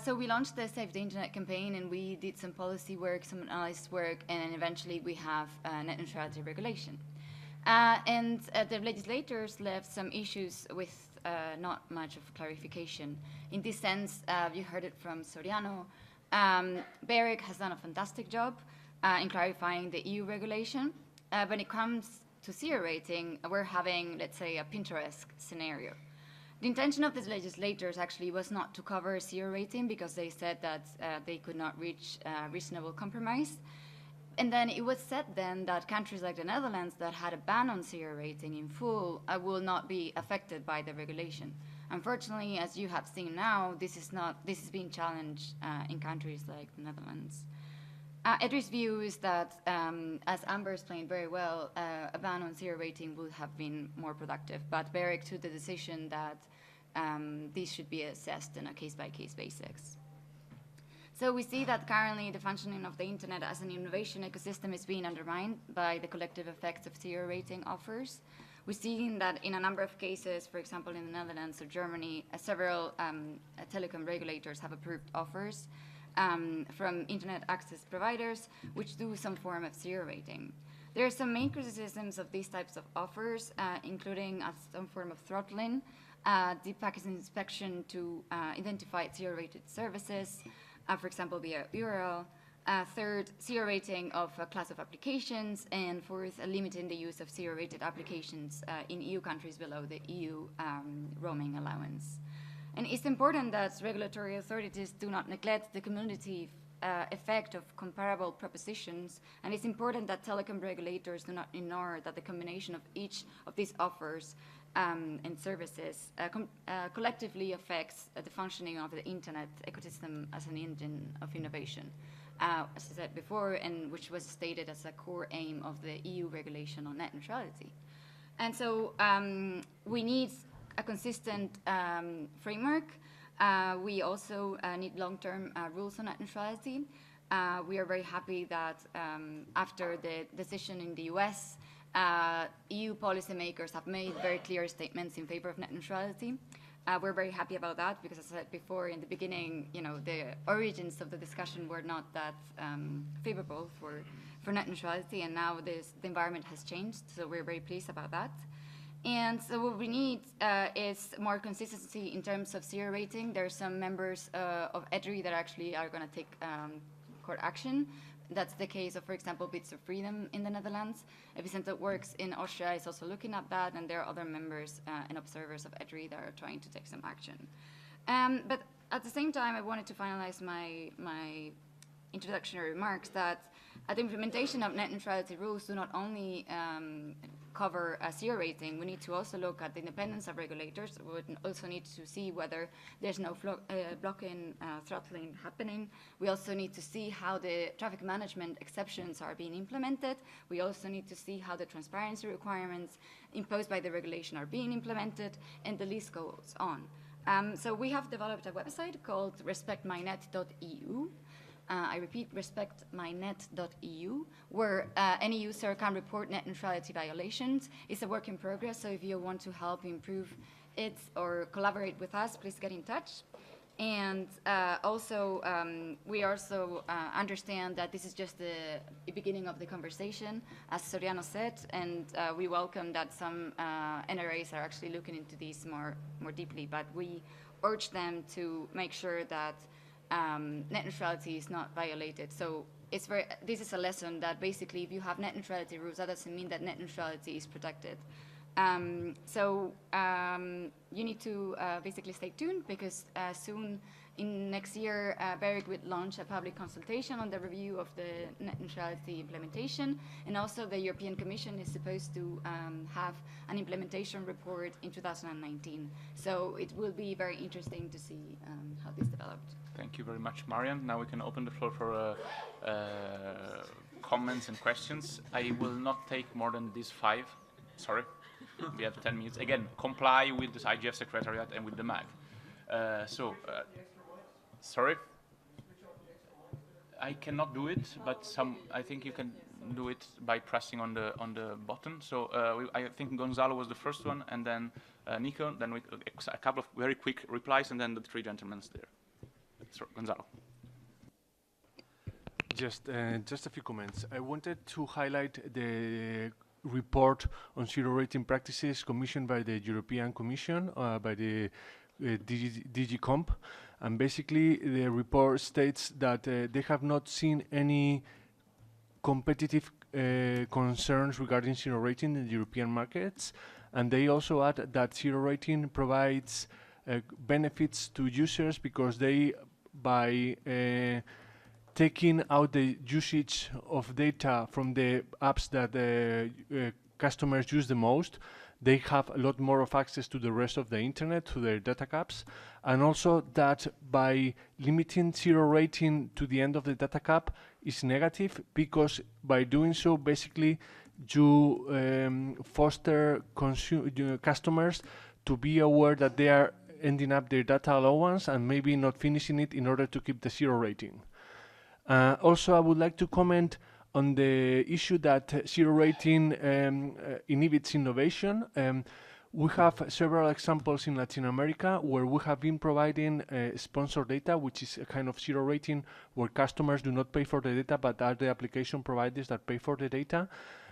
So we launched the Save the Internet campaign, and we did some policy work, some analysis work, and eventually we have net neutrality regulation. And the legislators left some issues with not much of clarification. In this sense, you heard it from Soriano. BEREC has done a fantastic job in clarifying the EU regulation. When it comes to zero rating, we're having, let's say, a Pinterest scenario. The intention of the legislators actually was not to cover zero rating because they said that they could not reach a reasonable compromise. And then it was said then that countries like the Netherlands that had a ban on zero rating in full will not be affected by the regulation. Unfortunately, as you have seen now, this is being challenged in countries like the Netherlands. EDRI's view is that, as Amber explained very well, a ban on zero rating would have been more productive, but BEREC took the decision that this should be assessed on a case-by-case basis. So we see that currently the functioning of the internet as an innovation ecosystem is being undermined by the collective effects of zero rating offers. We're seeing that in a number of cases, for example, in the Netherlands or Germany, several telecom regulators have approved offers from internet access providers which do some form of zero rating. There are some main criticisms of these types of offers, including some form of throttling, deep packet inspection to identify zero-rated services, for example, via URL. Third, zero rating of a class of applications. And fourth, limiting the use of zero-rated applications in EU countries below the EU roaming allowance. And it's important that regulatory authorities do not neglect the cumulative effect of comparable propositions, and it's important that telecom regulators do not ignore that the combination of each of these offers and services collectively affects the functioning of the internet ecosystem as an engine of innovation, as I said before, and which was stated as a core aim of the EU regulation on net neutrality. And so we need a consistent framework. We also need long-term rules on net neutrality. We are very happy that after the decision in the US, EU policymakers have made very clear statements in favor of net neutrality. We're very happy about that because, as I said before in the beginning, the origins of the discussion were not that favorable for net neutrality, and now the environment has changed, so we're very pleased about that. And so what we need is more consistency in terms of zero rating. There are some members of EDRI that actually are going to take court action. That's the case of, for example, Bits of Freedom in the Netherlands. Epicenter Works in Austria is also looking at that, and there are other members and observers of EDRI that are trying to take some action. But at the same time, I wanted to finalize my introductory remarks that the implementation of net neutrality rules do not only cover a zero rating. We need to also look at the independence of regulators. We would also need to see whether there's no blocking, throttling happening. We also need to see how the traffic management exceptions are being implemented. We also need to see how the transparency requirements imposed by the regulation are being implemented, and the list goes on. So we have developed a website called respectmynet.eu. I repeat, respectmynet.eu, where any user can report net neutrality violations. It's a work in progress, so if you want to help improve it or collaborate with us, please get in touch. And also, we also understand that this is just the beginning of the conversation, as Soriano said, and we welcome that some NRAs are actually looking into this more deeply, but we urge them to make sure that net neutrality is not violated. So this is a lesson that basically if you have net neutrality rules, that doesn't mean that net neutrality is protected. You need to basically stay tuned, because soon in next year, BEREC will launch a public consultation on the review of the net neutrality implementation, and also the European Commission is supposed to have an implementation report in 2019. So it will be very interesting to see how this developed. Thank you very much, Marian. Now we can open the floor for comments and questions. I will not take more than these 5. Sorry. We have 10 minutes. Again, comply with this IGF Secretariat and with the MAG. Sorry? I cannot do it, but I think you can do it by pressing on the button. So I think Gonzalo was the first one, and then Nico, then a couple of very quick replies, and then the 3 gentlemen there. So, Gonzalo. Just a few comments. I wanted to highlight the report on zero rating practices commissioned by the European Commission, by the DG Comp, and basically the report states that they have not seen any competitive concerns regarding zero rating in the European markets, and they also add that zero rating provides benefits to users because they, by taking out the usage of data from the apps that customers use the most, they have a lot more of access to the rest of the internet, to their data caps, and also that by limiting zero rating to the end of the data cap is negative, because by doing so, basically, you foster customers to be aware that they are ending up their data allowance and maybe not finishing it in order to keep the zero rating. Also, I would like to comment on the issue that zero rating inhibits innovation. We have several examples in Latin America where we have been providing sponsored data, which is a kind of zero rating where customers do not pay for the data, but are the application providers that pay for the data.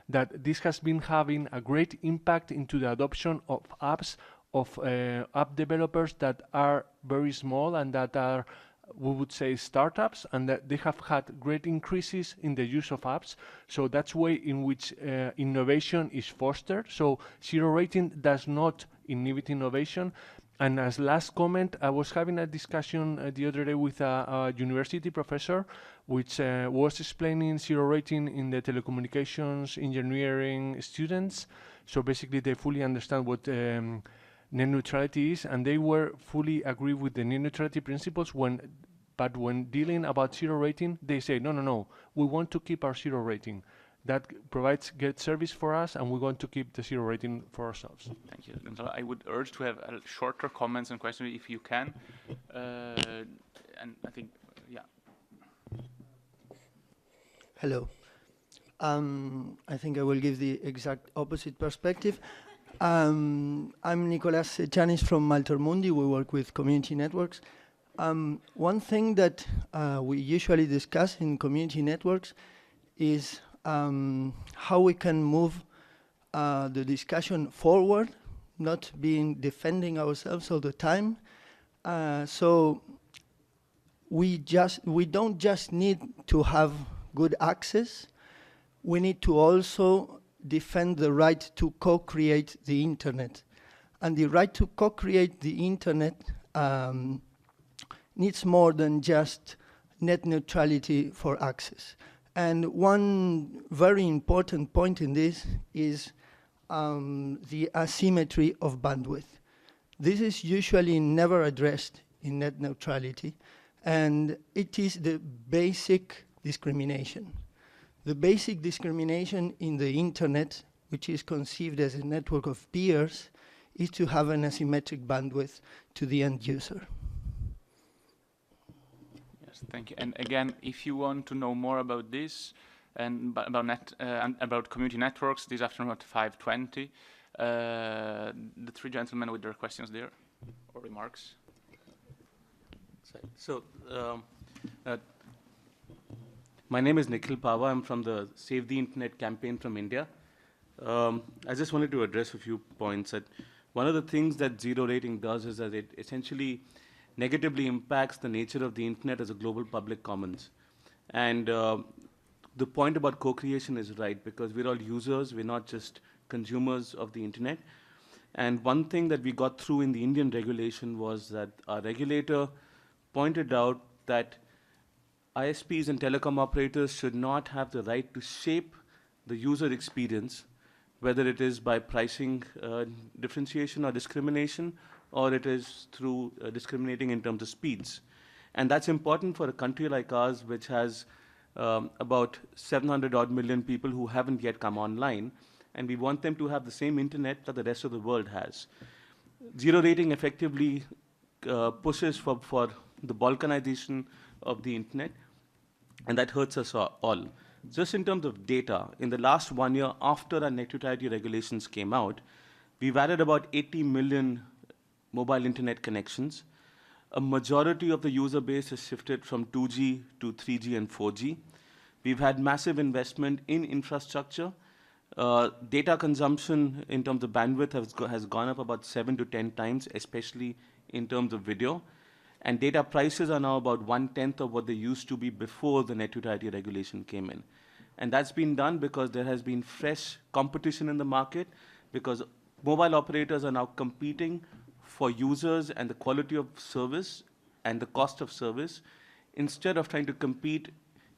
That this has been having a great impact into the adoption of apps, of app developers that are very small and that are, we would say, startups, and that they have had great increases in the use of apps. So that's way in which innovation is fostered. So zero rating does not inhibit innovation. And as last comment, I was having a discussion the other day with a university professor, which was explaining zero rating in the telecommunications engineering students. So basically they fully understand what net neutrality is, and they were fully agree with the net neutrality principles, but when dealing about zero rating, they say, no, we want to keep our zero rating. That provides great service for us, and we want to keep the zero rating for ourselves. Thank you. Gonzalo, I would urge to have shorter comments and questions if you can. And I think, yeah. Hello. I think I will give the exact opposite perspective. I'm Nicolas Chanis from Maltermundi. We work with community networks. One thing that we usually discuss in community networks is how we can move the discussion forward, not defending ourselves all the time. So we don't just need to have good access. We need to also defend the right to co-create the internet. And the right to co-create the internet needs more than just net neutrality for access. And one very important point in this is the asymmetry of bandwidth. This is usually never addressed in net neutrality, and it is the basic discrimination. The basic discrimination in the internet, which is conceived as a network of peers, is to have an asymmetric bandwidth to the end user. Yes, thank you. And again, if you want to know more about this and about community networks, this afternoon at 5:20, the 3 gentlemen with their questions there or remarks. So, my name is Nikhil Pava. I'm from the Save the Internet campaign from India. I just wanted to address a few points. That one of the things that zero rating does is that it essentially negatively impacts the nature of the internet as a global public commons. And the point about co-creation is right, because we're all users, we're not just consumers of the internet. And one thing that we got through in the Indian regulation was that our regulator pointed out that ISPs and telecom operators should not have the right to shape the user experience, whether it is by pricing differentiation or discrimination, or it is through discriminating in terms of speeds. And that's important for a country like ours, which has about 700 odd million people who haven't yet come online, and we want them to have the same internet that the rest of the world has. Zero rating effectively pushes for the balkanization of the internet, and that hurts us all. Just in terms of data, in the last 1 year after our net neutrality regulations came out, we've added about 80 million mobile internet connections. A majority of the user base has shifted from 2G to 3G and 4G. We've had massive investment in infrastructure. Data consumption in terms of bandwidth has gone up about 7 to 10 times, especially in terms of video. And data prices are now about 1/10 of what they used to be before the net neutrality regulation came in. And that's been done because there has been fresh competition in the market, because mobile operators are now competing for users and the quality of service and the cost of service, instead of trying to compete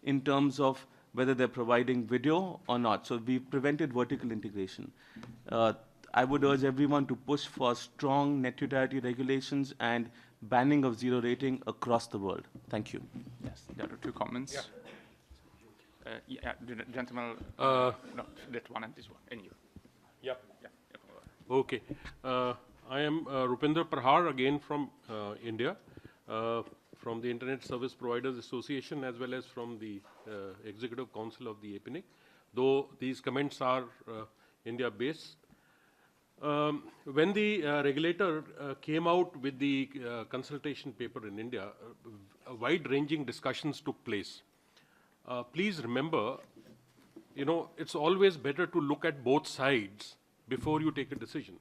in terms of whether they're providing video or not. So we've prevented vertical integration. I would urge everyone to push for strong net neutrality regulations and banning of zero rating across the world. Thank you. Yes, there are two comments. Yeah. The gentleman, no, that one and this one, and you. Yep. Yeah. Okay. I am Rupinder Prahar, again from India, from the Internet Service Providers Association, as well as from the Executive Council of the APNIC, though these comments are India-based. When the regulator came out with the consultation paper in India, wide-ranging discussions took place. Please remember, it's always better to look at both sides before you take a decision.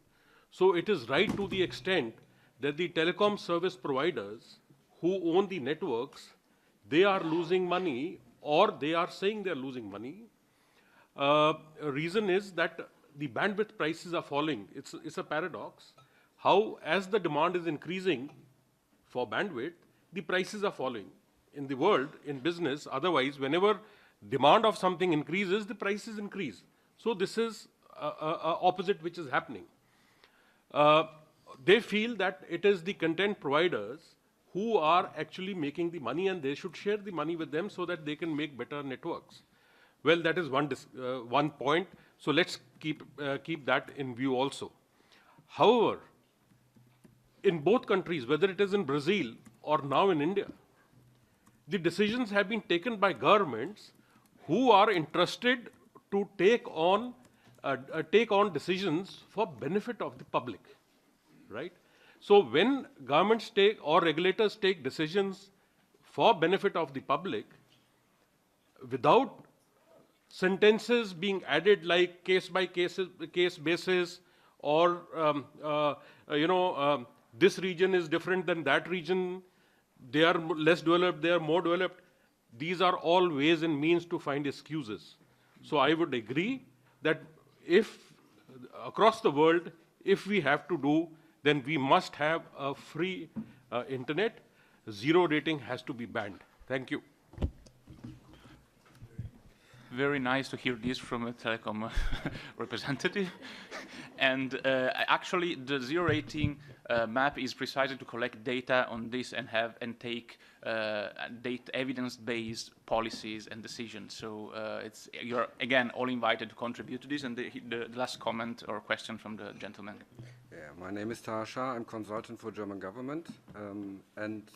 So it is right to the extent that the telecom service providers who own the networks, they are losing money, or they are saying they're losing money. Reason is that the bandwidth prices are falling. It's a paradox. How, as the demand is increasing for bandwidth, the prices are falling. In the world, in business, otherwise, whenever demand of something increases, the prices increase. So this is opposite which is happening. They feel that it is the content providers who are actually making the money, and they should share the money with them so that they can make better networks. Well, that is one point. So let's keep that in view also. However, in both countries, whether it is in Brazil or now in India, the decisions have been taken by governments who are interested to take on decisions for benefit of the public, right? So when governments take or regulators take decisions for benefit of the public, without sentences being added like case by case basis, or this region is different than that region, they are less developed, they are more developed. These are all ways and means to find excuses. So I would agree that if across the world, if we have to do, then we must have a free internet. Zero rating has to be banned. Thank you. Very nice to hear this from a telecom representative. And actually, the zero rating map is precisely to collect data on this and take evidence-based policies and decisions. So you're again all invited to contribute to this. And the last comment or question from the gentleman. Yeah, my name is Tasha. I'm consultant for German government, and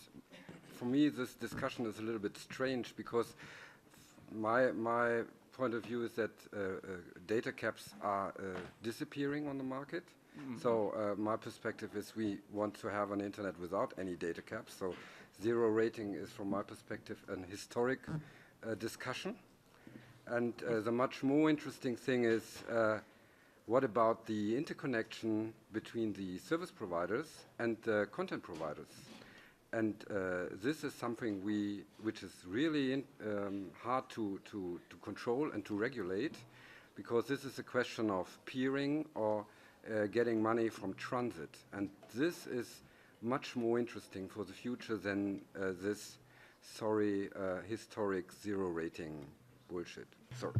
for me, this discussion is a little bit strange because my point of view is that data caps are disappearing on the market. Mm-hmm. So my perspective is we want to have an internet without any data caps. So zero rating is, from my perspective, an historic discussion. And the much more interesting thing is, what about the interconnection between the service providers and the content providers? And this is something which is really hard to control and to regulate, because this is a question of peering or getting money from transit. And this is much more interesting for the future than this, historic zero rating bullshit. Sorry.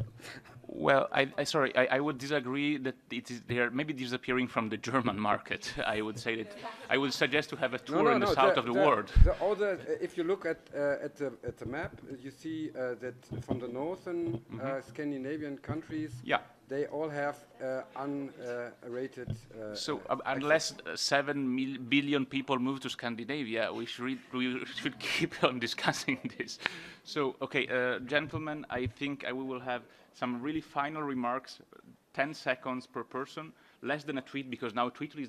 Well, I would disagree that they are maybe disappearing from the German market. I would say that I would suggest to have a tour in the south of the world. If you look at the map, you see that from the northern Scandinavian countries, they all have unrated. So unless 7 billion people move to Scandinavia, we should keep on discussing this. So, okay, gentlemen, I think we will have some really final remarks, 10 seconds per person, less than a tweet, because now Twitter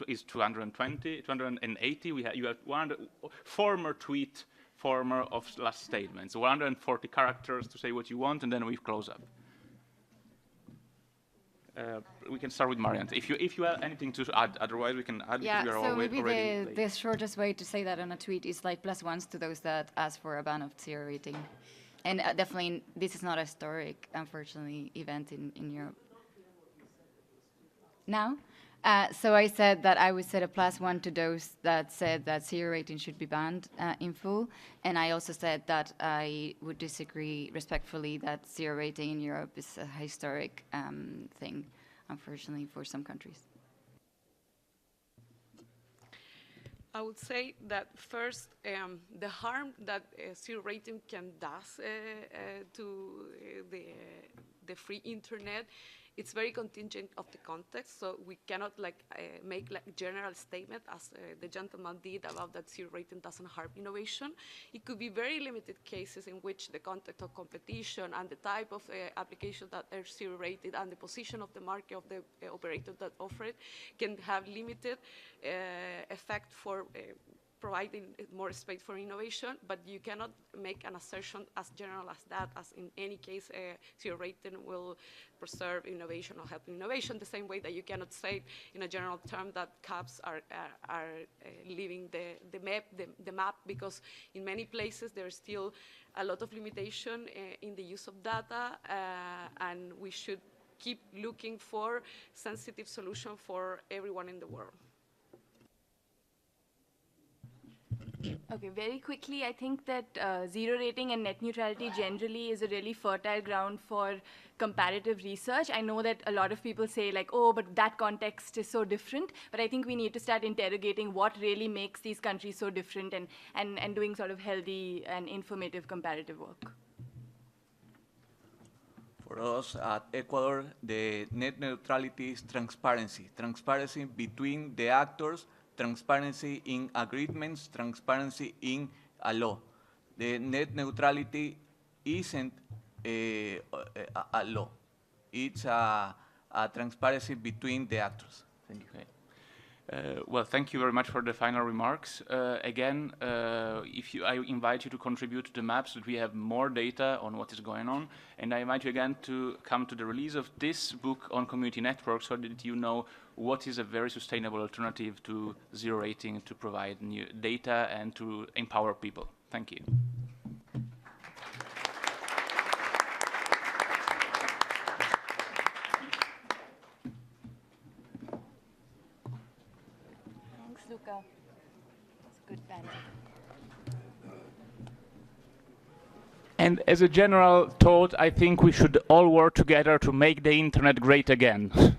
is 220, 280. You have 100 former of last statements, 140 characters to say what you want, and then we close up. We can start with Marianne. If you have anything to add, otherwise we can add. Yeah, we are so maybe already the shortest way to say that on a tweet is like +1s to those that ask for a ban of zero rating. And definitely, this is not a historic, unfortunately, event in Europe. Now? So I said that I would set a +1 to those that said that zero rating should be banned in full. And I also said that I would disagree respectfully that zero rating in Europe is a historic thing, unfortunately, for some countries. I would say that first, the harm that zero rating can do to the free internet, it's very contingent of the context. So we cannot make general statement as the gentleman did about that zero rating doesn't harm innovation. It could be very limited cases in which the context of competition and the type of application that are zero rated and the position of the market of the operator that offer it can have limited effect for providing more space for innovation, but you cannot make an assertion as general as that, as in any case, zero rating will preserve innovation or help innovation, the same way that you cannot say in a general term that caps are leaving the map, because in many places there's still a lot of limitation in the use of data, and we should keep looking for sensitive solution for everyone in the world. Okay, very quickly, I think that zero rating and net neutrality generally is a really fertile ground for comparative research. I know that a lot of people say like, oh, but that context is so different, but I think we need to start interrogating what really makes these countries so different and doing sort of healthy and informative comparative work. For us at Ecuador, the net neutrality is transparency. Transparency between the actors, transparency in agreements, transparency in a law. The net neutrality isn't a law. It's a transparency between the actors. Thank you. Well, thank you very much for the final remarks. Again, I invite you to contribute to the maps so that we have more data on what is going on. And I invite you again to come to the release of this book on community networks so that you know what is a very sustainable alternative to zero rating to provide new data and to empower people. Thank you. Thanks, Luca. That's a good panel. And as a general thought, I think we should all work together to make the internet great again.